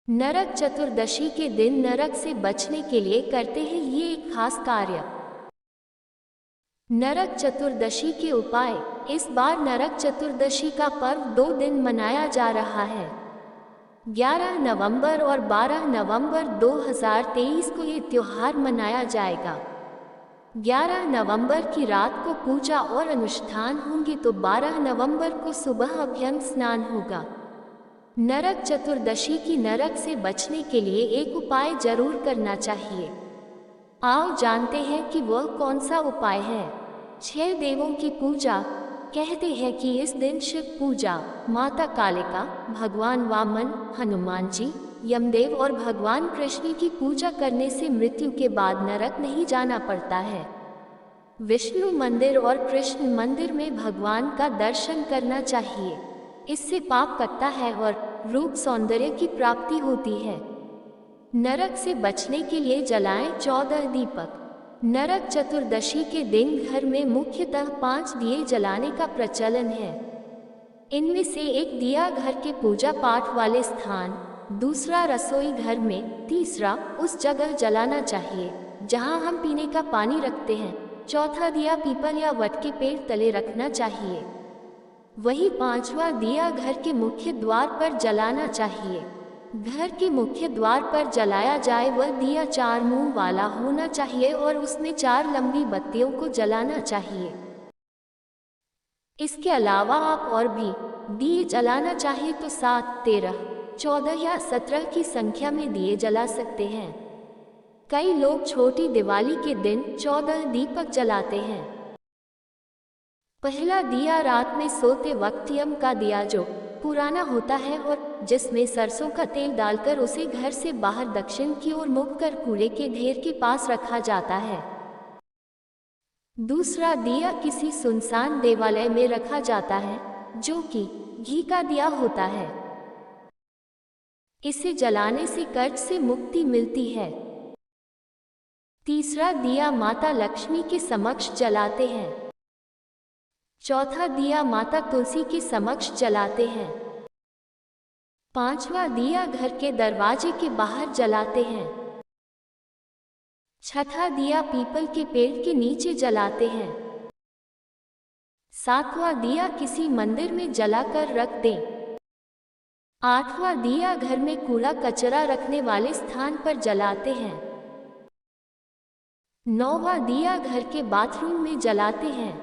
नरक चतुर्दशी के दिन नरक से बचने के लिए करते हैं ये एक खास कार्य। नरक चतुर्दशी के उपाय। इस बार नरक चतुर्दशी का पर्व 2 दिन मनाया जा रहा है। 11 नवंबर और 12 नवंबर 2023 को ये त्योहार मनाया जाएगा। 11 नवंबर की रात को पूजा और अनुष्ठान होंगे तो 12 नवंबर को सुबह अभ्यंग स्नान होगा। नरक चतुर्दशी की नरक से बचने के लिए एक उपाय जरूर करना चाहिए। आओ जानते हैं कि वह कौन सा उपाय है। 6 देवों की पूजा। कहते हैं कि इस दिन शिव पूजा, माता कालिका, भगवान वामन, हनुमान जी, यमदेव और भगवान कृष्ण की पूजा करने से मृत्यु के बाद नरक नहीं जाना पड़ता है। विष्णु मंदिर और कृष्ण मंदिर में भगवान का दर्शन करना चाहिए। इससे पाप कटता है और रूप सौंदर्य की प्राप्ति होती है। नरक से बचने के लिए जलाएं 14 दीपक। नरक चतुर्दशी के दिन घर में मुख्यतः 5 दिए जलाने का प्रचलन है। इनमें से एक दिया घर के पूजा पाठ वाले स्थान, दूसरा रसोई घर में, तीसरा उस जगह जलाना चाहिए जहां हम पीने का पानी रखते हैं, चौथा दिया पीपल या वट के पेड़ तले रखना चाहिए। वही 5वां दिया घर के मुख्य द्वार पर जलाना चाहिए। घर के मुख्य द्वार पर जलाया जाए वह दिया 4 मुंह वाला होना चाहिए और उसमें 4 लंबी बत्तियों को जलाना चाहिए। इसके अलावा आप और भी दिए जलाना चाहे तो 7, 13, 14 या 17 की संख्या में दिए जला सकते हैं। कई लोग छोटी दिवाली के दिन 14 दीपक जलाते हैं। पहला दिया रात में सोते वक्त यम का दिया जो पुराना होता है और जिसमें सरसों का तेल डालकर उसे घर से बाहर दक्षिण की ओर मुख कर कूड़े के ढेर के पास रखा जाता है। दूसरा दिया किसी सुनसान देवालय में रखा जाता है जो कि घी का दिया होता है। इसे जलाने से कर्ज से मुक्ति मिलती है। तीसरा दिया माता लक्ष्मी के समक्ष जलाते हैं। चौथा दिया माता तुलसी के समक्ष जलाते हैं। 5वां दिया घर के दरवाजे के बाहर जलाते हैं। 6ठा दिया पीपल के पेड़ के नीचे जलाते हैं। 7वां दिया किसी मंदिर में जलाकर रख दें। 8वां दिया घर में कूड़ा कचरा रखने वाले स्थान पर जलाते हैं। 9वां दिया घर के बाथरूम में जलाते हैं।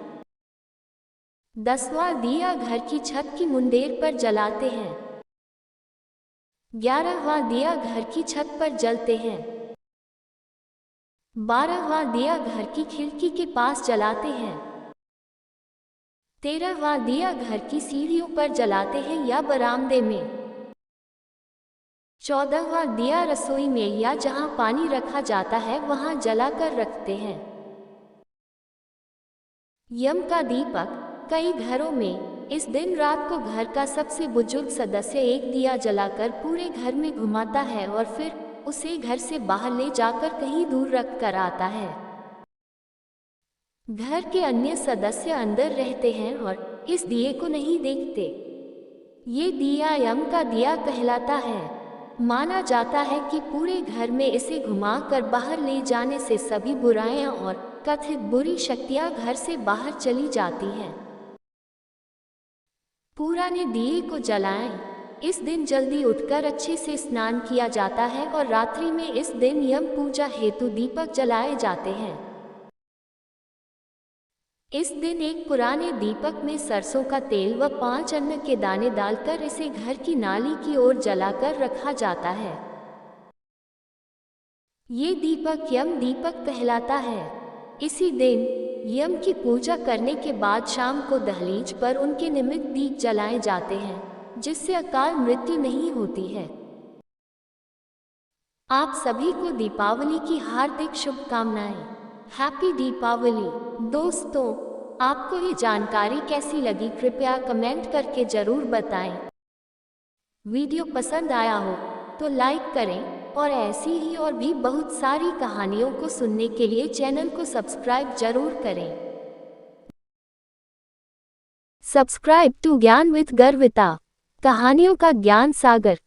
10वां दिया घर की छत की मुंडेर पर जलाते हैं। 11वां दिया घर की छत पर जलते हैं। 12वां दिया घर की खिड़की के पास जलाते हैं। 13वां दिया घर की सीढ़ियों पर जलाते हैं या बरामदे में। 14वां दिया रसोई में या जहां पानी रखा जाता है वहां जलाकर रखते हैं। यम का दीपक। कई घरों में इस दिन रात को घर का सबसे बुजुर्ग सदस्य एक दिया जलाकर पूरे घर में घुमाता है और फिर उसे घर से बाहर ले जाकर कहीं दूर रख कर आता है। घर के अन्य सदस्य अंदर रहते हैं और इस दिए को नहीं देखते। ये दिया यम का दिया कहलाता है। माना जाता है कि पूरे घर में इसे घुमाकर बाहर ले जाने से सभी बुराइयां और कथित बुरी शक्तियां घर से बाहर चली जाती हैं। पुराने दिए को जलाएं। इस दिन जल्दी उठकर अच्छे से स्नान किया जाता है और रात्रि में इस दिन यम पूजा हेतु दीपक जलाए जाते हैं। इस दिन एक पुराने दीपक में सरसों का तेल व 5 अन्न के दाने डालकर इसे घर की नाली की ओर जलाकर रखा जाता है। ये दीपक यम दीपक कहलाता है। इसी दिन यम की पूजा करने के बाद शाम को दहलीज पर उनके निमित्त दीप जलाए जाते हैं जिससे अकाल मृत्यु नहीं होती है। आप सभी को दीपावली की हार्दिक शुभकामनाएं। हैप्पी दीपावली। दोस्तों, आपको ये जानकारी कैसी लगी कृपया कमेंट करके जरूर बताएं। वीडियो पसंद आया हो तो लाइक करें और ऐसी ही और भी बहुत सारी कहानियों को सुनने के लिए चैनल को सब्सक्राइब जरूर करें। सब्सक्राइब टू ज्ञान विद गर्विता, कहानियों का ज्ञान सागर।